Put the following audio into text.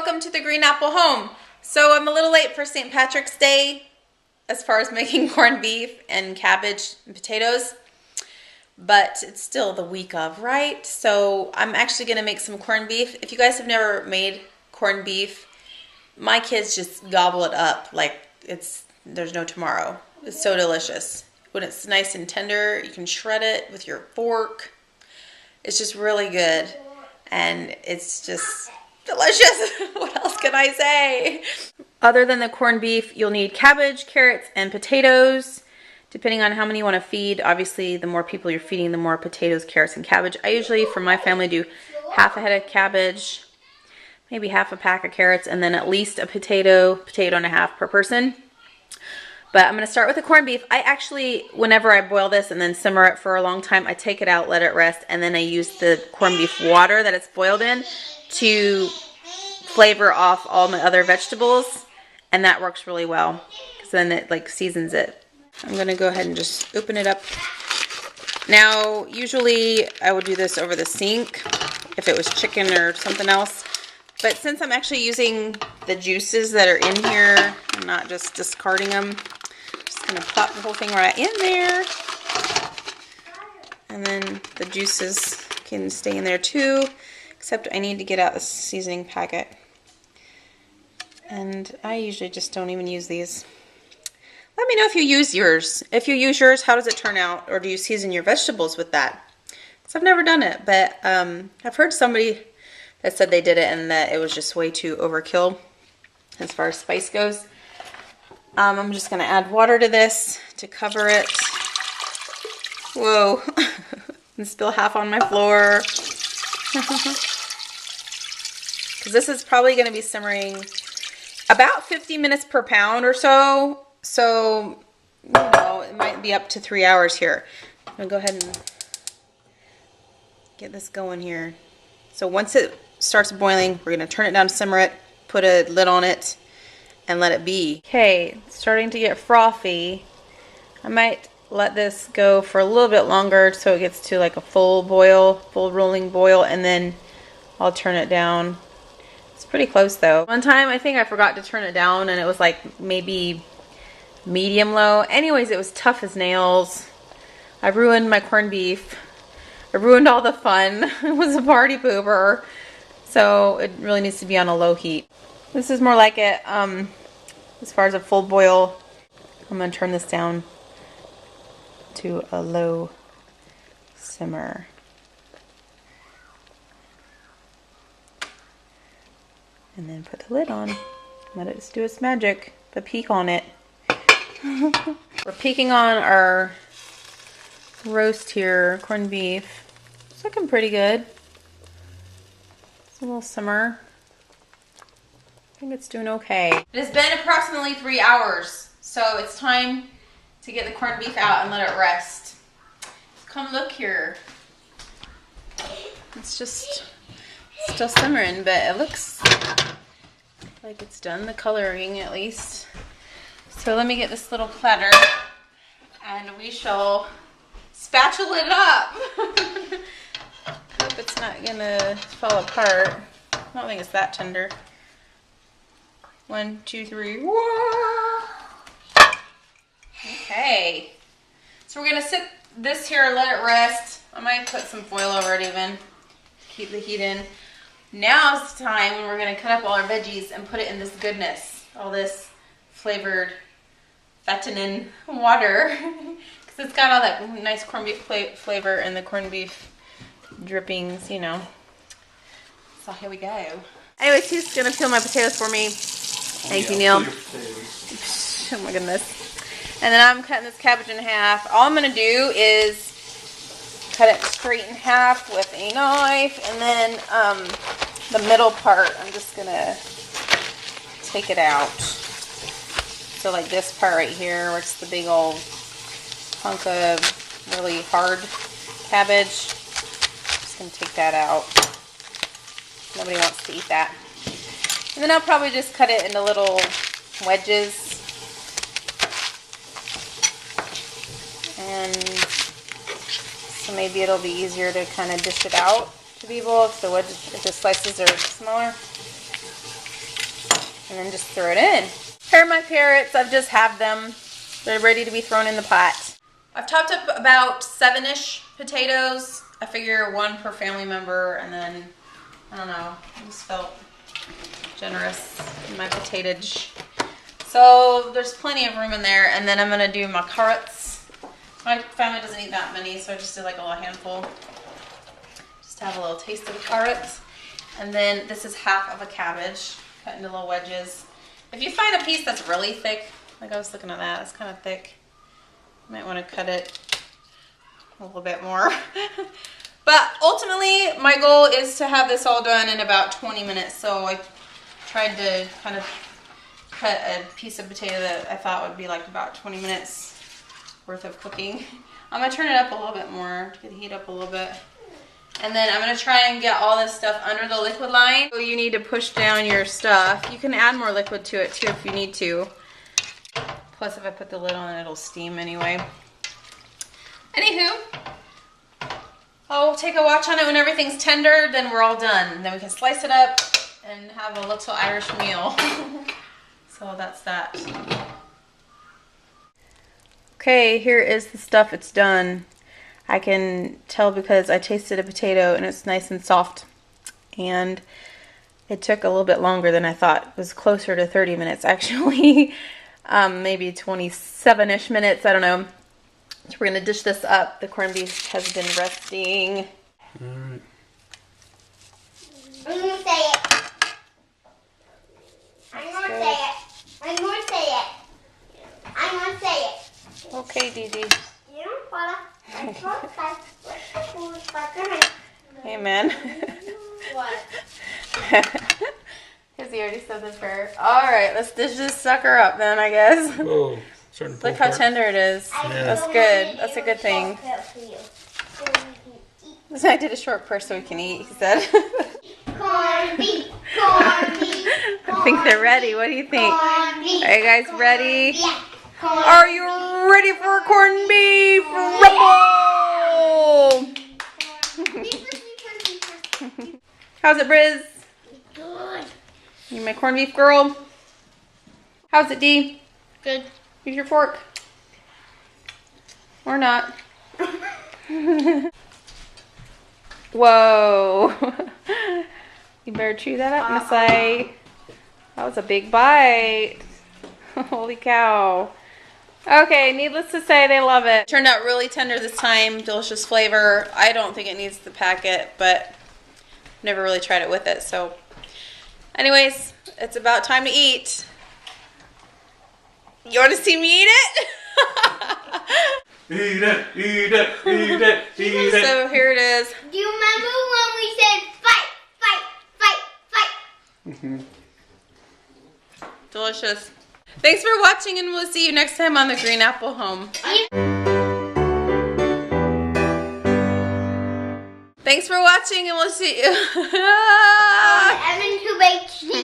welcome to the Green Apple Home. So I'm a little late for St. Patrick's Day as far as making corned beef and cabbage and potatoes, but it's still the week of, right? So I'm actually gonna make some corned beef. If you guys have never made corned beef, my kids just gobble it up like there's no tomorrow. It's so delicious. When it's nice and tender, you can shred it with your fork. It's just really good, and it's just delicious. What else can I say? Other than the corned beef, you'll need cabbage, carrots, and potatoes, depending on how many you want to feed. Obviously, the more people you're feeding, the more potatoes, carrots, and cabbage. I usually, for my family, do half a head of cabbage, maybe half a pack of carrots, and then at least a potato and a half per person. But I'm going to start with the corned beef. I actually, whenever I boil this and then simmer it for a long time, I take it out, let it rest, and then I use the corned beef water that it's boiled in to flavor off all my other vegetables, and that works really well because then it like seasons it. I'm going to go ahead and just open it up. Now, usually I would do this over the sink if it was chicken or something else. But since I'm actually using the juices that are in here, I'm not just discarding them. I'm just going to plop the whole thing right in there. And then the juices can stay in there too, except I need to get out the seasoning packet. And I usually just don't even use these. Let me know if you use yours. If you use yours, how does it turn out? Or do you season your vegetables with that? Because I've never done it, but I've heard somebody that said they did it and that it was just way too overkill as far as spice goes. I'm just going to add water to this to cover it. Whoa. And spill half on my floor. Because this is probably going to be simmering about 50 minutes per pound or so. So, you know, it might be up to 3 hours here. I'm going to go ahead and get this going here. So once it starts boiling, we're going to turn it down, simmer it, put a lid on it, and let it be. Okay, it's starting to get frothy. I might let this go for a little bit longer so it gets to like a full boil, full rolling boil, and then I'll turn it down. It's pretty close though. One time I think I forgot to turn it down and it was like maybe medium low. Anyways, it was tough as nails. I ruined my corned beef. I ruined all the fun. It was a party pooper. So it really needs to be on a low heat. This is more like it as far as a full boil. I'm going to turn this down to a low simmer. And then put the lid on. Let it do its magic. But peek on it. We're peeking on our roast here, corned beef. It's looking pretty good. It's a little simmer. I think it's doing okay. It has been approximately 3 hours, so it's time to get the corned beef out and let it rest. Come look here. It's just still simmering, but it looks like it's done the coloring at least. So let me get this little platter and we shall spatula it up. Hope it's not gonna fall apart. I don't think it's that tender. 1, 2, 3. Whoa! Okay. So we're gonna sit this here and let it rest. I might put some foil over it even. Keep the heat in. Now's the time when we're gonna cut up all our veggies and put it in this goodness. All this flavored fattening water. Because it's got all that nice corned beef flavor and the corned beef drippings, you know. So here we go. Anyways, he's gonna peel my potatoes for me. Thank you, Neil. Oh my goodness. And then I'm cutting this cabbage in half. All I'm gonna do is cut it straight in half with a knife, and then the middle part, I'm just gonna take it out. So like this part right here, where it's the big old hunk of really hard cabbage. Just gonna take that out. Nobody wants to eat that. And then I'll probably just cut it into little wedges. And so maybe it'll be easier to kind of dish it out to people if the slices are smaller. and then just throw it in. Here are my carrots. I've just halved them. They're ready to be thrown in the pot. I've chopped up about 7-ish potatoes. I figure 1 per family member, and then, I don't know, I just felt generous in my potatoes. So there's plenty of room in there, and then I'm gonna do my carrots. My family doesn't eat that many, so I just did like a little handful. Just to have a little taste of the carrots. And then this is half of a cabbage, cut into little wedges. If you find a piece that's really thick, like I was looking at that, it's kind of thick. You might want to cut it a little bit more. But ultimately, my goal is to have this all done in about 20 minutes. So I tried to kind of cut a piece of potato that I thought would be like about 20 minutes worth of cooking. I'm going to turn it up a little bit more to get the heat up a little bit. And then I'm going to try and get all this stuff under the liquid line. So you need to push down your stuff. You can add more liquid to it too if you need to. Plus if I put the lid on, it'll steam anyway. Anywho, I'll take a watch on it when everything's tender, then we're all done. And then we can slice it up and have a little Irish meal. So that's that. Okay, here is the stuff. It's done. I can tell because I tasted a potato and it's nice and soft. And it took a little bit longer than I thought. It was closer to 30 minutes actually. Maybe 27-ish minutes, I don't know. So we're going to dish this up. The corned beef has been resting. Alright. I'm going to say it. I'm going to say it. I'm going to say it. I'm going to say it. Okay, Dee Dee. You don't follow. Amen. What? Because he already said the prayer. Alright, let's dish this sucker up then, I guess. Whoa. Starting to pull Look how apart. tender it is. That's good. That's a good thing. I did a short prayer so we can eat, he said. Corned beef, corned beef. I think they're ready. What do you think? Corned beef. Are you guys ready? Yeah. Are you ready for a corned beef rumble? How's it, Briz? Good. You my corned beef girl? How's it, Dee? Good. Use your fork. Or not. Whoa. You better chew that up, Miss A. That was a big bite. Holy cow. Okay, needless to say, they love it. Turned out really tender this time. Delicious flavor. I don't think it needs the packet, but never really tried it with it. So, anyways, it's about time to eat. You want to see me eat it? Eat it, eat it, eat it, eat it. So here it is. Do you remember when we said fight, fight, fight, fight? Mm-hmm. Delicious. Thanks for watching, and we'll see you next time on the Green Apple Home. Thanks for watching, and we'll see you. Evan to bake